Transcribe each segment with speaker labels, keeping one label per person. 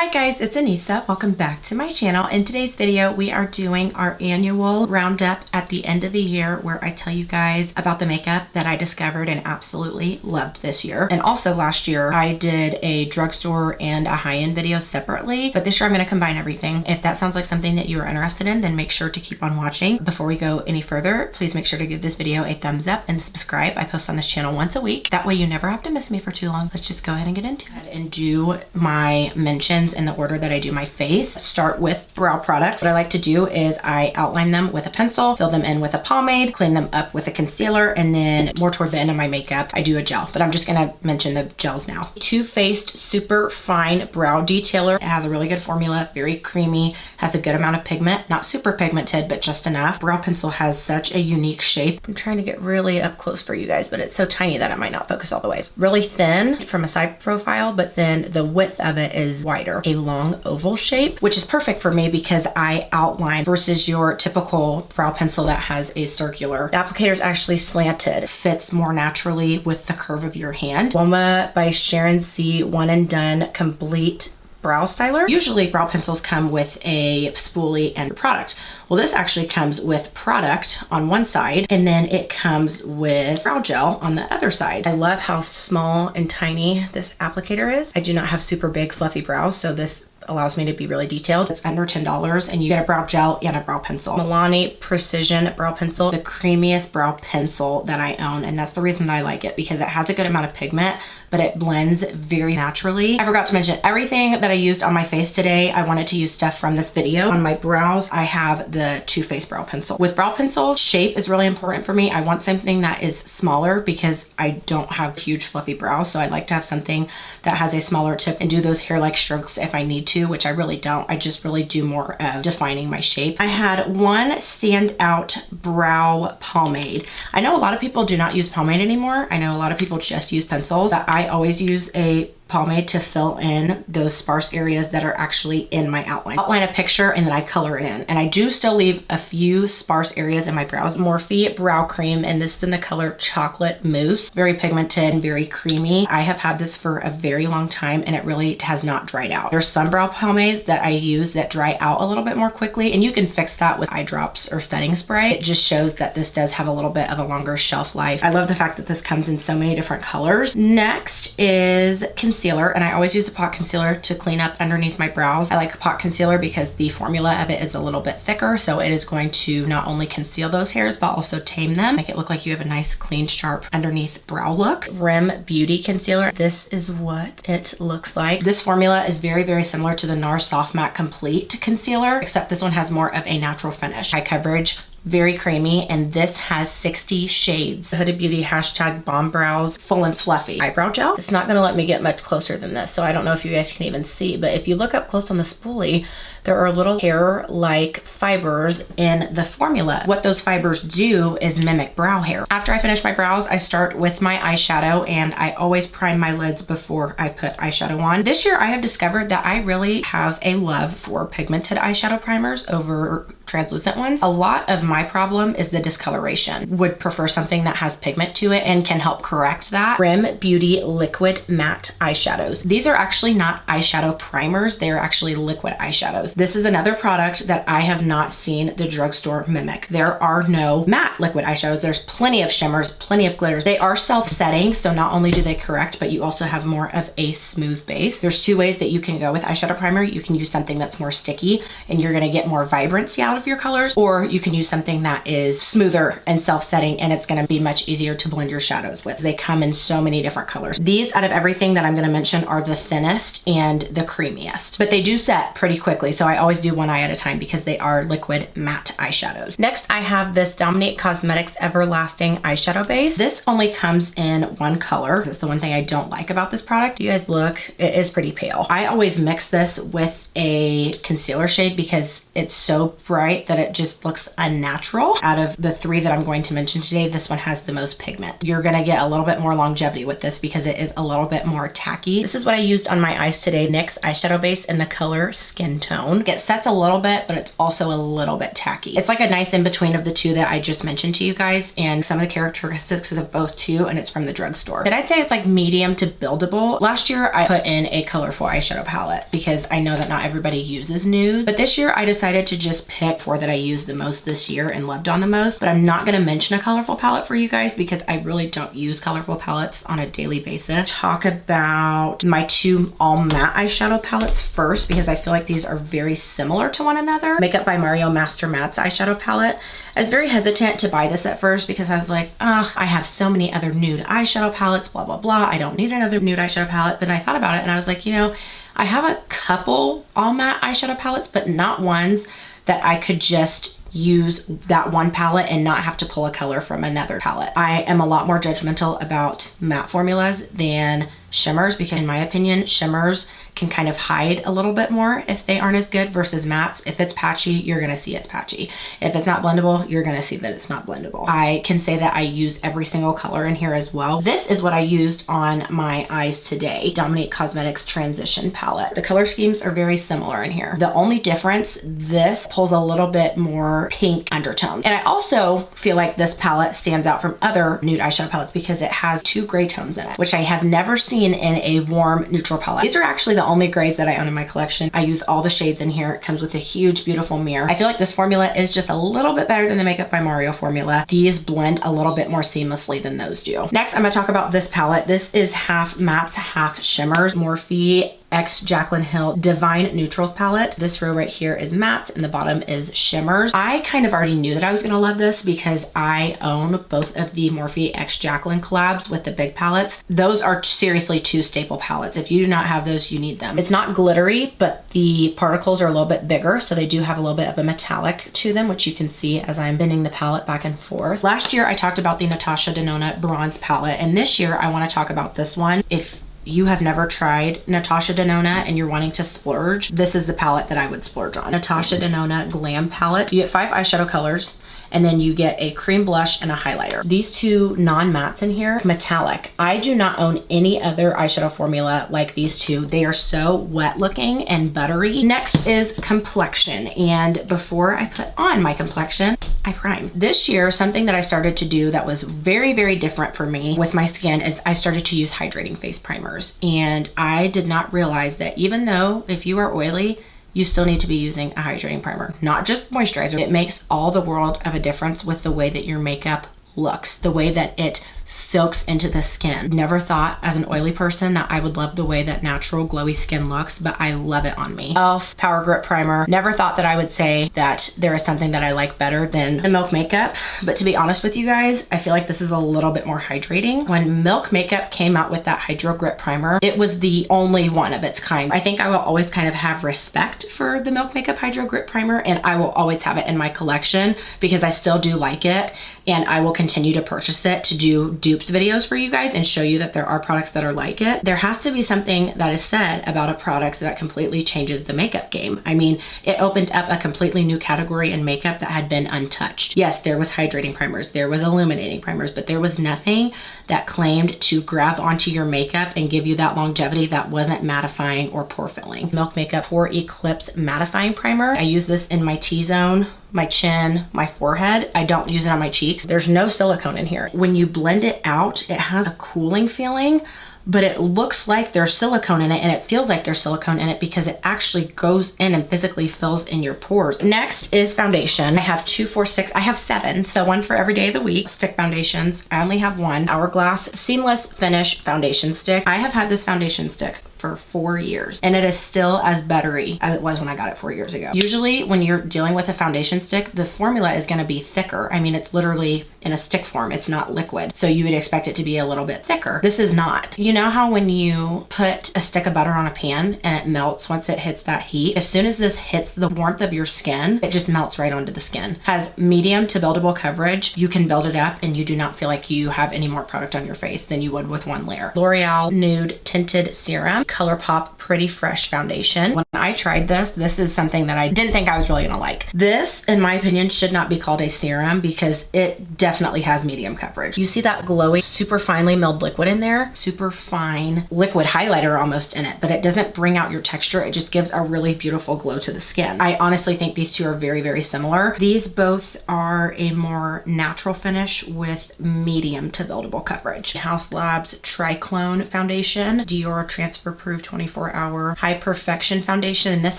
Speaker 1: Hi guys, it's Anissa. Welcome back to my channel. In today's video, we are doing our annual roundup at the end of the year where I tell you guys about the makeup that I discovered and absolutely loved this year. And also last year, I did a drugstore and a high-end video separately, but this year I'm going to combine everything. If that sounds like something that you are interested in, then make sure to keep on watching. Before we go any further, please make sure to give this video a thumbs up and subscribe. I post on this channel once a week. That way you never have to miss me for too long. Let's just go ahead and get into it and do my mentions in the order that I do my face. Start with brow products. What I like to do is I outline them with a pencil, fill them in with a pomade, clean them up with a concealer, and then more toward the end of my makeup, I do a gel. But I'm just gonna mention the gels now. Too Faced Super Fine Brow Detailer. It has a really good formula, very creamy, has a good amount of pigment, not super pigmented, but just enough. Brow pencil has such a unique shape. I'm trying to get really up close for you guys, but it's so tiny that it might not focus all the way. It's really thin from a side profile, but then the width of it is wider. A long oval shape, which is perfect for me because I outline versus your typical brow pencil that has a circular. The applicator is actually slanted, fits more naturally with the curve of your hand. UOMA by SHARON C One and Done Complete Brow Styler. Usually brow pencils come with a spoolie and product. Well, this actually comes with product on one side and then it comes with brow gel on the other side. I love how small and tiny this applicator is. I do not have super big fluffy brows, so this allows me to be really detailed. It's under $10 and you get a brow gel and a brow pencil. MILANI Precision Brow Pencil, the creamiest brow pencil that I own, and that's the reason that I like it, because it has a good amount of pigment, but it blends very naturally. I forgot to mention everything that I used on my face today. I wanted to use stuff from this video. On my brows, I have the Too Faced Brow Pencil. With brow pencils, shape is really important for me. I want something that is smaller because I don't have huge fluffy brows, so I'd like to have something that has a smaller tip and do those hair-like strokes if I need to, which I really don't. I just really do more of defining my shape. I had one standout brow pomade. I know a lot of people do not use pomade anymore. I know a lot of people just use pencils, but I always use a pomade to fill in those sparse areas that are actually in my outline. Outline a picture and then I color it in. And I do still leave a few sparse areas in my brows. Morphe Brow Cream, and this is in the color Chocolate Mousse. Very pigmented and very creamy. I have had this for a very long time and it really has not dried out. There's some brow pomades that I use that dry out a little bit more quickly, and you can fix that with eye drops or setting spray. It just shows that this does have a little bit of a longer shelf life. I love the fact that this comes in so many different colors. Next is concealer, and I always use a pot concealer to clean up underneath my brows. I like a pot concealer because the formula of it is a little bit thicker, so it is going to not only conceal those hairs but also tame them, make it look like you have a nice clean sharp underneath brow look. Rim Beauty Concealer. This is what it looks like. This formula is very similar to the NARS Soft Matte Complete Concealer, except this one has more of a natural finish. High coverage, very creamy, and this has 60 shades. Huda Beauty hashtag Bomb Brows Full and Fluffy Eyebrow Gel. It's not gonna let me get much closer than this, so I don't know if you guys can even see, but if you look up close on the spoolie, there are little hair-like fibers in the formula. What those fibers do is mimic brow hair. After I finish my brows, I start with my eyeshadow, and I always prime my lids before I put eyeshadow on. This year, I have discovered that I really have a love for pigmented eyeshadow primers over translucent ones. A lot of my problem is the discoloration. Would prefer something that has pigment to it and can help correct that. Rim Beauty Liquid Matte Eyeshadows. These are actually not eyeshadow primers, they are actually liquid eyeshadows. This is another product that I have not seen the drugstore mimic. There are no matte liquid eyeshadows. There's plenty of shimmers, plenty of glitters. They are self-setting, so not only do they correct, but you also have more of a smooth base. There's two ways that you can go with eyeshadow primer. You can use something that's more sticky and you're gonna get more vibrancy out of your colors, or you can use something that is smoother and self-setting and it's gonna be much easier to blend your shadows with. They come in so many different colors. These, out of everything that I'm gonna mention, are the thinnest and the creamiest, but they do set pretty quickly, so I always do one eye at a time because they are liquid matte eyeshadows. Next, I have this Dominique Cosmetics Everlasting Eyeshadow Base. This only comes in one color. That's the one thing I don't like about this product. You guys look, it is pretty pale. I always mix this with a concealer shade because it's so bright bright that it just looks unnatural. Out of the three that I'm going to mention today, this one has the most pigment. You're gonna get a little bit more longevity with this because it is a little bit more tacky. This is what I used on my eyes today. NYX eyeshadow base in the color Skin Tone. It sets a little bit, but it's also a little bit tacky. It's like a nice in between of the two that I just mentioned to you guys, and some of the characteristics of both too, and it's from the drugstore. But I'd say it's like medium to buildable. Last year I put in a colorful eyeshadow palette because I know that not everybody uses nude, but this year I decided to just pick four that I used the most this year and loved on the most. But I'm not gonna mention a colorful palette for you guys because I really don't use colorful palettes on a daily basis. Talk about my two all matte eyeshadow palettes first because I feel like these are very similar to one another. Makeup by Mario Master Matte's eyeshadow palette. I was very hesitant to buy this at first because I was like, I have so many other nude eyeshadow palettes, blah, blah, blah. I don't need another nude eyeshadow palette. But I thought about it and I was like, you know, I have a couple all matte eyeshadow palettes, but not ones that I could just use that one palette and not have to pull a color from another palette. I am a lot more judgmental about matte formulas than shimmers because in my opinion, shimmers can kind of hide a little bit more if they aren't as good versus mattes. If it's patchy, you're gonna see it's patchy. If it's not blendable, you're gonna see that it's not blendable. I can say that I use every single color in here as well. This is what I used on my eyes today. Dominique Cosmetics Transition Palette. The color schemes are very similar in here. The only difference, this pulls a little bit more pink undertone. And I also feel like this palette stands out from other nude eyeshadow palettes because it has two gray tones in it, which I have never seen in a warm neutral palette. These are actually the only grays that I own in my collection. I use all the shades in here. It comes with a huge, beautiful mirror. I feel like this formula is just a little bit better than the Makeup by Mario formula. These blend a little bit more seamlessly than those do. Next, I'm gonna talk about this palette. This is half mattes, half shimmers. Morphe X JACLYN Hill Divine Neutrals palette. This row right here is mattes and the bottom is shimmers. I kind of already knew that I was gonna love this because I own both of the Morphe X JACLYN collabs with the big palettes. Those are seriously two staple palettes. If you do not have those, you need them. It's not glittery, but the particles are a little bit bigger, so they do have a little bit of a metallic to them, which you can see as I'm bending the palette back and forth. Last year, I talked about the NATASHA DENONA Bronze palette, and this year, I wanna talk about this one. If you have never tried NATASHA DENONA and you're wanting to splurge, this is the palette that I would splurge on. NATASHA DENONA Glam palette. You get 5 eyeshadow colors, and then you get a cream blush and a highlighter. These two non-mattes in here, metallic. I do not own any other eyeshadow formula like these two. They are so wet looking and buttery. Next is complexion. And before I put on my complexion, I prime. This year, something that I started to do that was very, very different for me with my skin is I started to use hydrating face primers. And I did not realize that even though if you are oily, you still need to be using a hydrating primer, not just moisturizer. It makes all the world of a difference with the way that your makeup looks, the way that it soaks into the skin. Never thought as an oily person that I would love the way that natural glowy skin looks, but I love it on me. e.l.f. Power Grip Primer. Never thought that I would say that there is something that I like better than the Milk Makeup, but to be honest with you guys, I feel like this is a little bit more hydrating. When Milk Makeup came out with that Hydro Grip Primer, it was the only one of its kind. I think I will always kind of have respect for the Milk Makeup Hydro Grip Primer, and I will always have it in my collection because I still do like it, and I will continue to purchase it to do dupes videos for you guys and show you that there are products that are like it. There has to be something that is said about a product that completely changes the makeup game. I mean, it opened up a completely new category in makeup that had been untouched. Yes, there was hydrating primers, there was illuminating primers, but there was nothing that claimed to grab onto your makeup and give you that longevity that wasn't mattifying or pore filling. Milk Makeup Pore Eclipse Mattifying Primer. I use this in my T-zone, my chin, my forehead. I don't use it on my cheeks. There's no silicone in here. When you blend it out, it has a cooling feeling, but it looks like there's silicone in it and it feels like there's silicone in it because it actually goes in and physically fills in your pores. Next is foundation. I have 2, 4, 6, I have 7, so one for every day of the week. Stick foundations. I only have one. Hourglass Seamless Finish Foundation Stick. I have had this foundation stick for 4 years and it is still as buttery as it was when I got it 4 years ago. Usually when you're dealing with a foundation stick, the formula is gonna be thicker. I mean, it's literally in a stick form, it's not liquid. So you would expect it to be a little bit thicker. This is not. You know how when you put a stick of butter on a pan and it melts once it hits that heat? As soon as this hits the warmth of your skin, it just melts right onto the skin. Has medium to buildable coverage. You can build it up and you do not feel like you have any more product on your face than you would with one layer. L'Oreal Nude Tinted Serum. ColourPop Pretty Fresh Foundation. When I tried this, this is something that I didn't think I was really gonna like. This, in my opinion, should not be called a serum because it definitely has medium coverage. You see that glowy, super finely milled liquid in there? Super fine liquid highlighter almost in it, but it doesn't bring out your texture. It just gives a really beautiful glow to the skin. I honestly think these two are very, very similar. These both are a more natural finish with medium to buildable coverage. House Labs Triclone Foundation, Dior Transfer Proof 24-Hour High Perfection Foundation, and this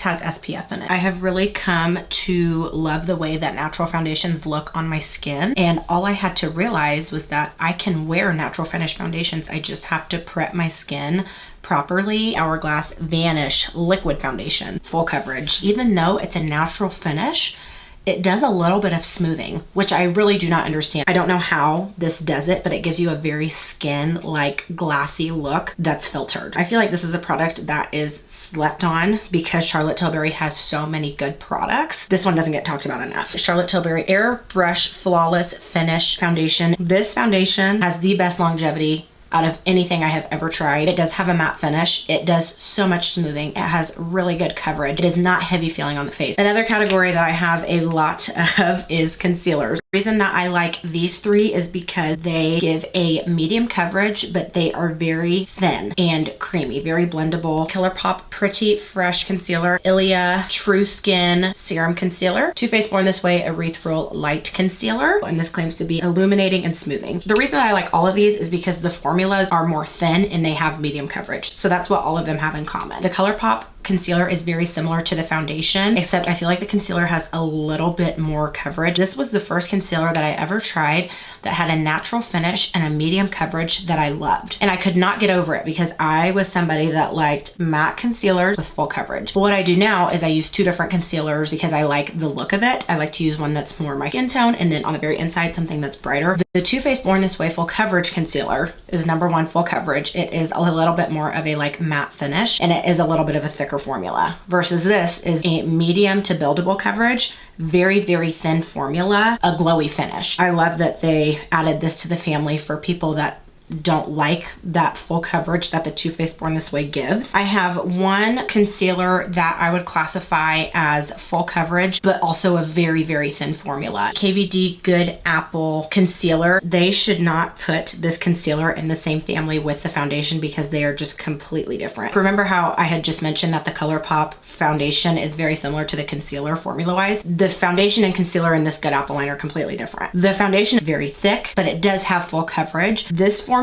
Speaker 1: has SPF in it. I have really come to love the way that natural foundations look on my skin, and all I had to realize was that I can wear natural finish foundations. I just have to prep my skin properly. Hourglass Vanish Liquid Foundation, full coverage. Even though it's a natural finish, it does a little bit of smoothing, which I really do not understand. I don't know how this does it, but it gives you a very skin-like glassy look that's filtered. I feel like this is a product that is slept on because Charlotte Tilbury has so many good products. This one doesn't get talked about enough. Charlotte Tilbury Airbrush Flawless Finish Foundation. This foundation has the best longevity out of anything I have ever tried. It does have a matte finish. It does so much smoothing. It has really good coverage. It is not heavy feeling on the face. Another category that I have a lot of is concealers. The reason that I like these three is because they give a medium coverage, but they are very thin and creamy, very blendable. ColourPop Pretty Fresh Concealer, Ilia True Skin Serum Concealer, Too Faced Born This Way Erythral Light Concealer, and this claims to be illuminating and smoothing. The reason that I like all of these is because the formulas are more thin and they have medium coverage. So that's what all of them have in common. The ColourPop concealer is very similar to the foundation, except I feel like the concealer has a little bit more coverage. This was the first concealer that I ever tried that had a natural finish and a medium coverage that I loved. And I could not get over it because I was somebody that liked matte concealers with full coverage. But what I do now is I use two different concealers because I like the look of it. I like to use one that's more my skin tone and then on the very inside something that's brighter. The Too Faced Born This Way Full Coverage Concealer is #1 full coverage. It is a little bit more of a like matte finish and it is a little bit of a thicker formula versus this is a medium to buildable coverage, very, very thin formula, a glowy finish. I love that they added this to the family for people that don't like that full coverage that the Too Faced Born This Way gives. I have one concealer that I would classify as full coverage, but also a very, very thin formula. KVD Good Apple Concealer. They should not put this concealer in the same family with the foundation because they are just completely different. Remember how I had just mentioned that the ColourPop foundation is very similar to the concealer formula-wise? The foundation and concealer in this Good Apple line are completely different. The foundation is very thick, but it does have full coverage. This formula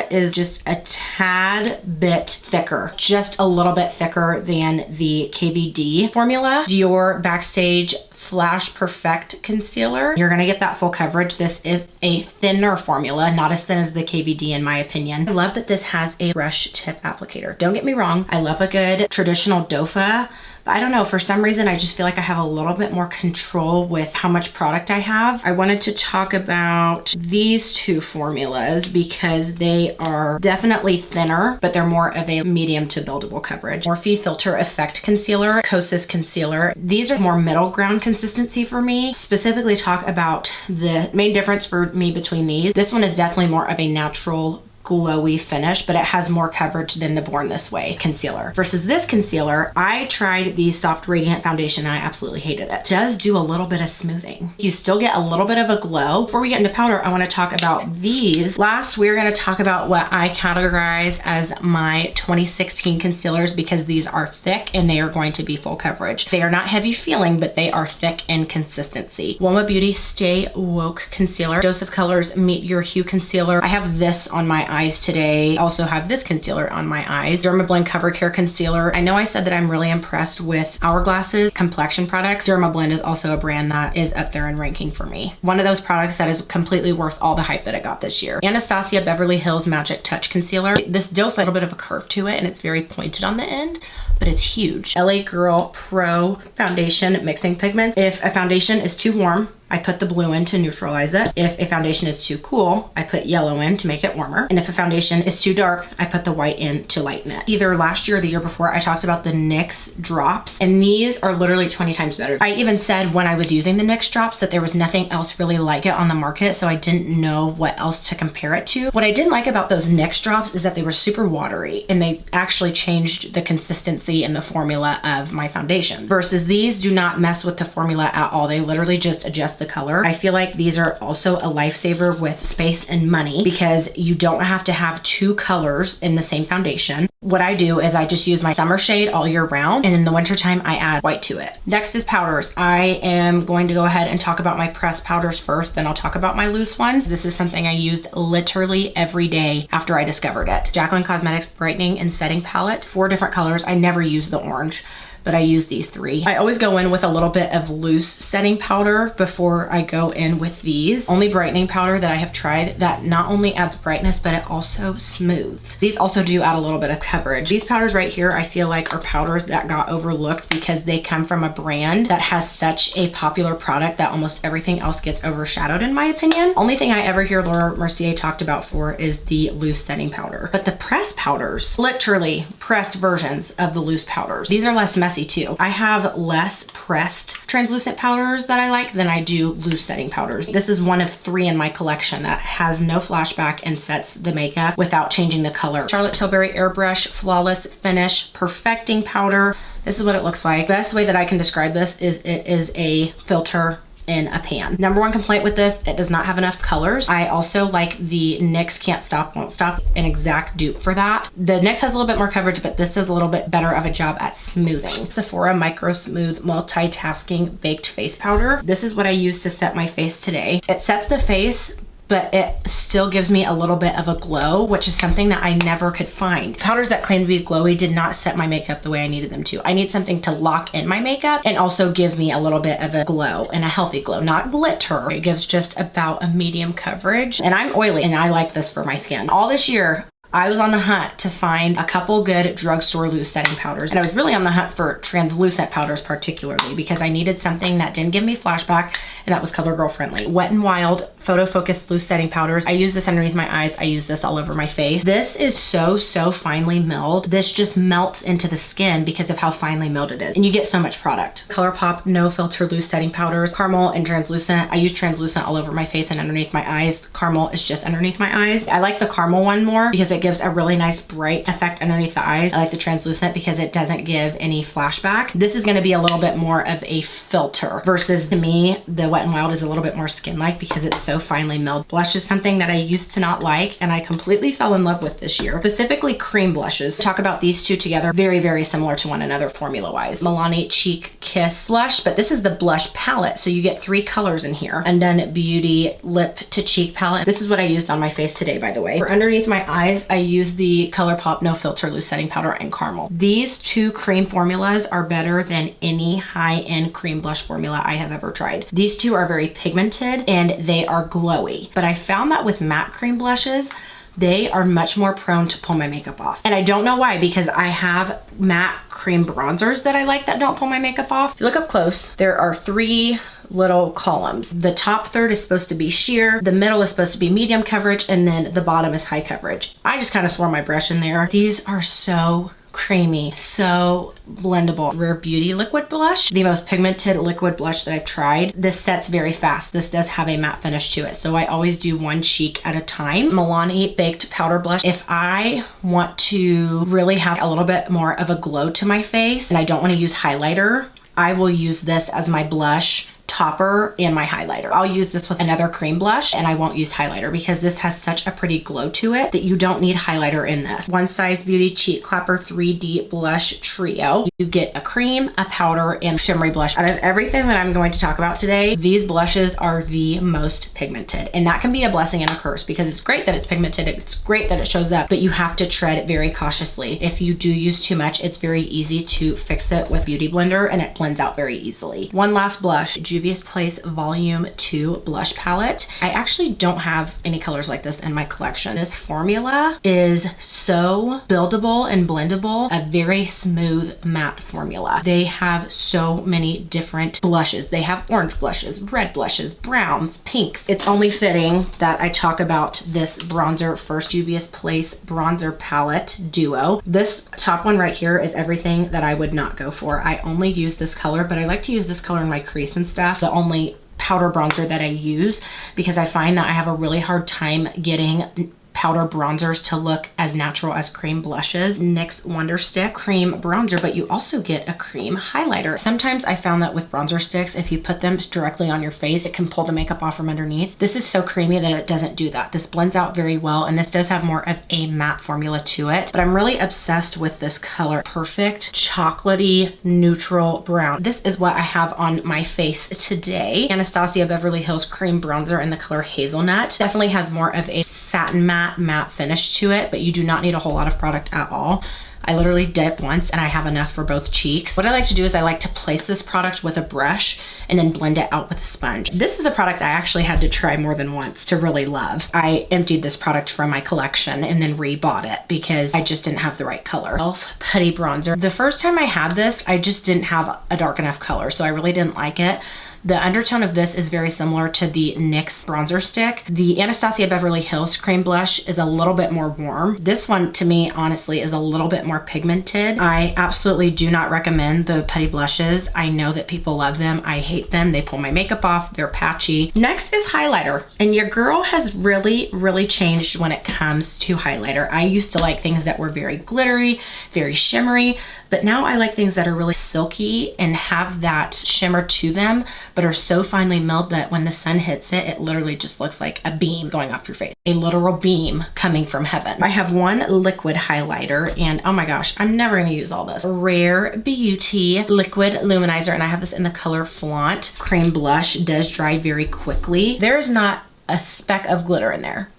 Speaker 1: is just a tad bit thicker, just a little bit thicker than the KVD formula. Dior Backstage Flash Perfect Concealer. You're gonna get that full coverage. This is a thinner formula, not as thin as the KVD in my opinion. I love that this has a brush tip applicator. Don't get me wrong, I love a good traditional dofa, but I don't know, for some reason I just feel like I have a little bit more control with how much product I have. I wanted to talk about these two formulas because they are definitely thinner, but they're more of a medium to buildable coverage. Morphe Filter Effect Concealer, Kosas Concealer. These are more middle ground consistency for me. Specifically talk about the main difference for me between these. This one is definitely more of a natural glowy finish, but it has more coverage than the Born This Way concealer. Versus this concealer, I tried the Soft Radiant Foundation and I absolutely hated it. It does do a little bit of smoothing. You still get a little bit of a glow. Before we get into powder, I want to talk about these. Last, we're going to talk about what I categorize as my 2016 concealers because these are thick and they are going to be full coverage. They are not heavy feeling, but they are thick in consistency. UOMA Beauty Stay Woke Concealer, Dose of Colors Meet Your Hue Concealer. I have this on my eyes today. Also have this concealer on my eyes. Dermablend Cover Care Concealer. I know I said that I'm really impressed with Hourglass's complexion products. Dermablend is also a brand that is up there in ranking for me. One of those products that is completely worth all the hype that it got this year. Anastasia Beverly Hills Magic Touch Concealer. This doe, a little bit of a curve to it and it's very pointed on the end, but it's huge. LA Girl Pro Foundation Mixing Pigments. If a foundation is too warm, I put the blue in to neutralize it. If a foundation is too cool, I put yellow in to make it warmer. And if a foundation is too dark, I put the white in to lighten it. Either last year or the year before, I talked about the NYX drops, and these are literally 20 times better. I even said when I was using the NYX drops that there was nothing else really like it on the market, so I didn't know what else to compare it to. What I didn't like about those NYX drops is that they were super watery, and they actually changed the consistency and the formula of my foundation. Versus these do not mess with the formula at all. They literally just adjust the color. I feel like these are also a lifesaver with space and money because you don't have to have two colors in the same foundation. What I do is I just use my summer shade all year round, and in the wintertime I add white to it. Next is powders. I am going to go ahead and talk about my pressed powders first, then I'll talk about my loose ones. This is something I used literally every day after I discovered it. JACLYN Cosmetics Brightening and Setting Palette, 4 different colors. I never use the orange, but I use these 3. I always go in with a little bit of loose setting powder before I go in with these. Only brightening powder that I have tried that not only adds brightness, but it also smooths. These also do add a little bit of coverage. These powders right here, I feel like are powders that got overlooked because they come from a brand that has such a popular product that almost everything else gets overshadowed in my opinion. Only thing I ever hear Laura Mercier talked about for is the loose setting powder. But the pressed powders, literally pressed versions of the loose powders. These are less messy too. I have less pressed translucent powders that I like than I do loose setting powders. This is one of 3 in my collection that has no flashback and sets the makeup without changing the color. Charlotte Tilbury Airbrush Flawless Finish Perfecting Powder. This is what it looks like. Best way that I can describe this is it is a filter in a pan. Number 1 complaint with this, it does not have enough colors. I also like the NYX Can't Stop Won't Stop, an exact dupe for that. The NYX has a little bit more coverage, but this does a little bit better of a job at smoothing. Sephora Micro Smooth Multitasking Baked Face Powder. This is what I use to set my face today. It sets the face, but it still gives me a little bit of a glow, which is something that I never could find. Powders that claim to be glowy did not set my makeup the way I needed them to. I need something to lock in my makeup and also give me a little bit of a glow, and a healthy glow, not glitter. It gives just about a medium coverage, and I'm oily and I like this for my skin. All this year, I was on the hunt to find a couple good drugstore loose setting powders. And I was really on the hunt for translucent powders particularly because I needed something that didn't give me flashback and that was CoverGirl friendly. Wet n Wild Photo Focus Loose Setting Powders. I use this underneath my eyes. I use this all over my face. This is so finely milled. This just melts into the skin because of how finely milled it is. And you get so much product. ColourPop No Filter Loose Setting Powders. Caramel and translucent. I use translucent all over my face and underneath my eyes. Caramel is just underneath my eyes. I like the caramel one more because it gives a really nice bright effect underneath the eyes. I like the translucent because it doesn't give any flashback. This is going to be a little bit more of a filter versus to me, the Wet n Wild is a little bit more skin-like because it's so finely milled. Blush is something that I used to not like and I completely fell in love with this year. Specifically cream blushes. Talk about these 2 together. Very similar to one another formula-wise. Milani Cheek Kiss Blush, but this is the blush palette. So you get 3 colors in here. Undone Beauty Lip to Cheek Palette. This is what I used on my face today, by the way. For underneath my eyes, I use the ColourPop No Filter Loose Setting Powder and Caramel. These 2 cream formulas are better than any high-end cream blush formula I have ever tried. These 2 are very pigmented and they are glowy, but I found that with matte cream blushes, they are much more prone to pull my makeup off. And I don't know why, because I have matte cream bronzers that I like that don't pull my makeup off. If you look up close, there are 3 little columns. The top third is supposed to be sheer, the middle is supposed to be medium coverage, and then the bottom is high coverage. I just kind of swore my brush in there. These are so creamy, so blendable. Rare Beauty Liquid Blush, the most pigmented liquid blush that I've tried. This sets very fast. This does have a matte finish to it, so I always do 1 cheek at a time. Milani Baked Powder Blush. If I want to really have a little bit more of a glow to my face and I don't want to use highlighter, I will use this as my blush topper and my highlighter. I'll use this with another cream blush and I won't use highlighter because this has such a pretty glow to it that you don't need highlighter in this. One Size Beauty Cheek Clapper 3D Blush Trio. You get a cream, a powder, and shimmery blush. Out of everything that I'm going to talk about today, these blushes are the most pigmented, and that can be a blessing and a curse because it's great that it's pigmented, it's great that it shows up, but you have to tread very cautiously. If you do use too much, it's very easy to fix it with Beauty Blender and it blends out very easily. One last blush, Juvia's Place Volume 2 blush palette. I actually don't have any colors like this in my collection. This formula is so buildable and blendable, a very smooth matte formula. They have so many different blushes. They have orange blushes, red blushes, browns, pinks. It's only fitting that I talk about this bronzer first. Juvia's Place bronzer palette duo. This top one right here is everything that I would not go for. I only use this color, but I like to use this color in my crease and stuff. The only powder bronzer that I use, because I find that I have a really hard time getting powder bronzers to look as natural as cream blushes. NYX Wonder Stick cream bronzer, but you also get a cream highlighter. Sometimes I found that with bronzer sticks, if you put them directly on your face, it can pull the makeup off from underneath. This is so creamy that it doesn't do that. This blends out very well, and this does have more of a matte formula to it, but I'm really obsessed with this color. Perfect chocolatey neutral brown. This is what I have on my face today. Anastasia Beverly Hills cream bronzer in the color Hazelnut. Definitely has more of a satin matte finish to it, but you do not need a whole lot of product at all. I literally dip once and I have enough for both cheeks. What I like to do is I like to place this product with a brush and then blend it out with a sponge. This is a product I actually had to try more than once to really love. I emptied this product from my collection and then rebought it because I just didn't have the right color. e.l.f. Putty Bronzer. The first time I had this, I just didn't have a dark enough color, so I really didn't like it. The undertone of this is very similar to the NYX bronzer stick. The Anastasia Beverly Hills cream blush is a little bit more warm. This one, to me, honestly, is a little bit more pigmented. I absolutely do not recommend the putty blushes. I know that people love them. I hate them. They pull my makeup off. They're patchy. Next is highlighter. And your girl has really changed when it comes to highlighter. I used to like things that were very glittery, very shimmery, but now I like things that are really silky and have that shimmer to them, but are so finely milled that when the sun hits it, it literally just looks like a beam going off your face. A literal beam coming from heaven. I have one liquid highlighter, and oh my gosh, I'm never gonna use all this. Rare Beauty liquid luminizer, and I have this in the color Flaunt. Cream blush does dry very quickly. There is not a speck of glitter in there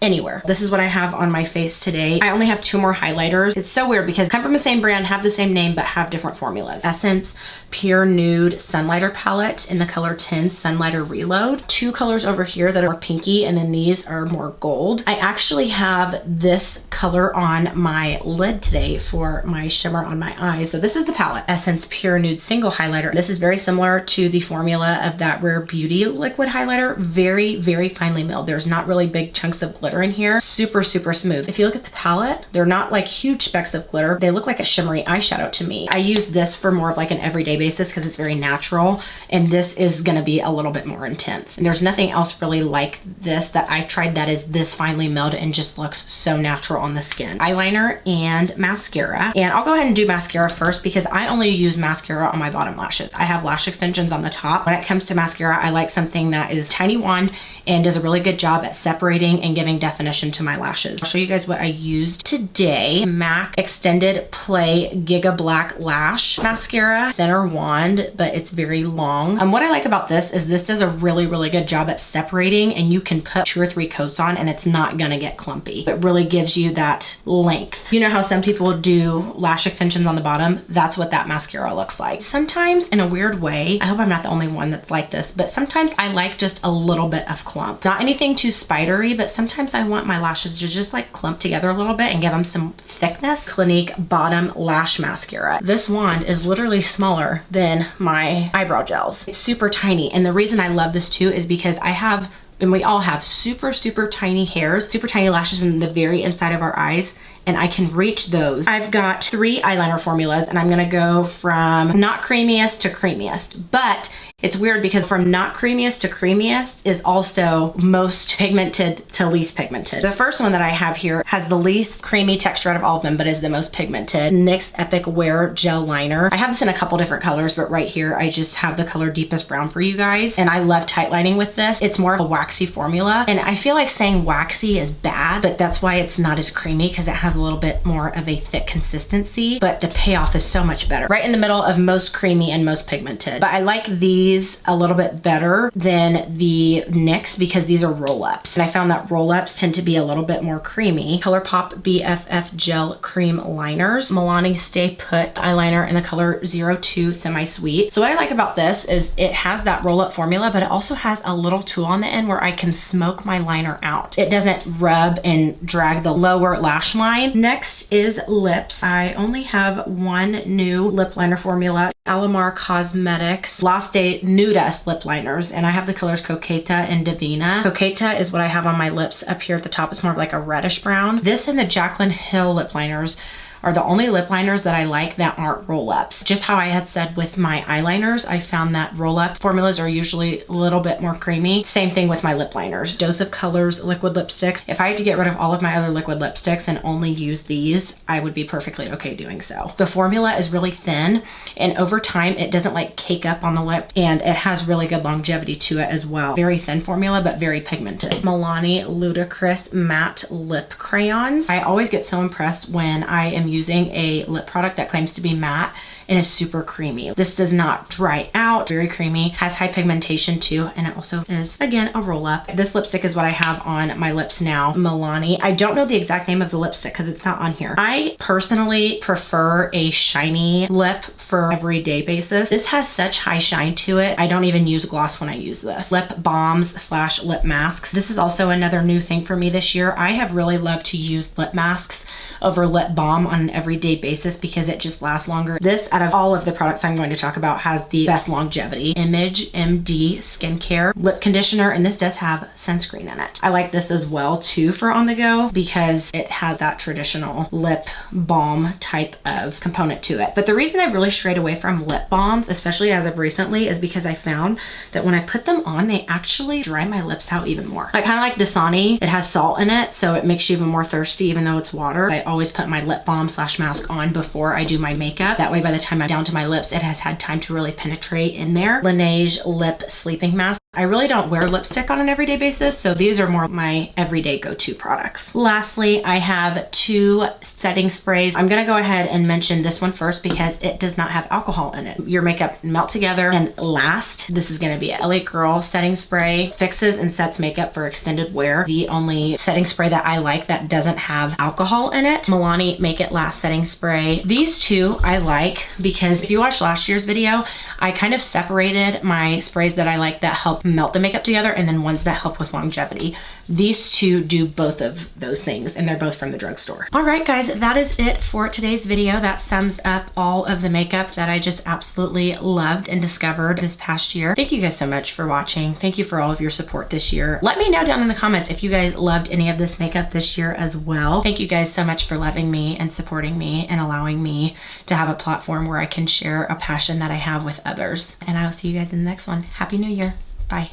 Speaker 1: anywhere. This is what I have on my face today. I only have 2 more highlighters. It's so weird because come from the same brand, have the same name, but have different formulas. Essence Pure Nude Sunlighter Palette in the color 10 Sunlighter Reload. 2 colors over here that are pinky, and then these are more gold. I actually have this color on my lid today for my shimmer on my eyes. So this is the palette, Essence Pure Nude Single Highlighter. This is very similar to the formula of that Rare Beauty liquid highlighter. Very finely milled. There's not really big chunks of glitter in here. Super smooth. If you look at the palette, they're not like huge specks of glitter. They look like a shimmery eyeshadow to me. I use this for more of like an everyday basis because it's very natural, and this is gonna be a little bit more intense. And there's nothing else really like this that I've tried that is this finely milled and just looks so natural on the skin. Eyeliner and mascara. And I'll go ahead and do mascara first because I only use mascara on my bottom lashes. I have lash extensions on the top. When it comes to mascara, I like something that is tiny wand and does a really good job at separating and giving definition to my lashes. I'll show you guys what I used today. MAC Extended Play Giga Black Lash Mascara. Thinner wand, but it's very long. And what I like about this is this does a really good job at separating, and you can put 2 or 3 coats on and it's not gonna get clumpy. It really gives you that length. You know how some people do lash extensions on the bottom? That's what that mascara looks like. Sometimes, in a weird way, I hope I'm not the only one that's like this, but sometimes I like just a little bit of clump. Not anything too spidery, but sometimes I want my lashes to just like clump together a little bit and give them some thickness. Clinique Bottom Lash Mascara. This wand is literally smaller than my eyebrow gels. It's super tiny, and the reason I love this too is because I have, and we all have, super tiny hairs, super tiny lashes in the very inside of our eyes, and I can reach those. I've got 3 eyeliner formulas, and I'm gonna go from not creamiest to creamiest, but it's weird because from not creamiest to creamiest is also most pigmented to least pigmented. The first one that I have here has the least creamy texture out of all of them, but is the most pigmented. NYX Epic Wear Gel Liner. I have this in a couple different colors, but right here I just have the color Deepest Brown for you guys, and I love tight lining with this. It's more of a waxy formula, and I feel like saying waxy is bad, but that's why it's not as creamy, because it has a little bit more of a thick consistency, but the payoff is so much better. Right in the middle of most creamy and most pigmented. But I like these these a little bit better than the NYX because these are roll-ups. And I found that roll-ups tend to be a little bit more creamy. ColourPop BFF Gel Cream Liners. MILANI Stay Put eyeliner in the color 02 Semi-Sweet. So what I like about this is it has that roll-up formula, but it also has a little tool on the end where I can smoke my liner out. It doesn't rub and drag the lower lash line. Next is lips. I only have one new lip liner formula, Alamar Cosmetics Last Day Nude lip liners, and I have the colors Coqueta and Divina. Coqueta is what I have on my lips up here at the top. It's more of like a reddish brown. This and the JACLYN Hill lip liners are the only lip liners that I like that aren't roll-ups. Just how I had said with my eyeliners, I found that roll-up formulas are usually a little bit more creamy. Same thing with my lip liners. Dose of Colors liquid lipsticks. If I had to get rid of all of my other liquid lipsticks and only use these, I would be perfectly okay doing so. The formula is really thin, and over time it doesn't like cake up on the lip, and it has really good longevity to it as well. Very thin formula, but very pigmented. Milani Ludicrous Matte Lip Crayons. I always get so impressed when I am using a lip product that claims to be matte and is super creamy. This does not dry out, very creamy, has high pigmentation too, and it also is, again, a roll up. This lipstick is what I have on my lips now, Milani. I don't know the exact name of the lipstick because it's not on here. I personally prefer a shiny lip for everyday basis. This has such high shine to it. I don't even use gloss when I use this. Lip balms / lip masks. This is also another new thing for me this year. I have really loved to use lip masks over lip balm on an everyday basis because it just lasts longer. This, out of all of the products I'm going to talk about, has the best longevity. Image MD Skincare Lip Conditioner, and this does have sunscreen in it. I like this as well too for on the go because it has that traditional lip balm type of component to it. But the reason I've really strayed away from lip balms, especially as of recently, is because I found that when I put them on, they actually dry my lips out even more. Like kind of like Dasani, it has salt in it, so it makes you even more thirsty even though it's water. I always put my lip balm / mask on before I do my makeup. That way by the time I'm down to my lips, it has had time to really penetrate in there. LANEIGE Lip Sleeping Mask. I really don't wear lipstick on an everyday basis, so these are more my everyday go-to products. Lastly, I have two setting sprays. I'm gonna go ahead and mention this one first because it does not have alcohol in it. Your makeup melt together and last. This is gonna be LA Girl Setting Spray. Fixes and sets makeup for extended wear. The only setting spray that I like that doesn't have alcohol in it. Milani Make It Last Setting Spray. These two I like because if you watched last year's video, I kind of separated my sprays that I like that help melt the makeup together and then ones that help with longevity. These two do both of those things, and they're both from the drugstore. All right, guys, that is it for today's video. That sums up all of the makeup that I just absolutely loved and discovered this past year. Thank you guys so much for watching. Thank you for all of your support this year. Let me know down in the comments if you guys loved any of this makeup this year as well. Thank you guys so much for loving me and supporting me and allowing me to have a platform where I can share a passion that I have with others. And I will see you guys in the next one. Happy New Year. Bye.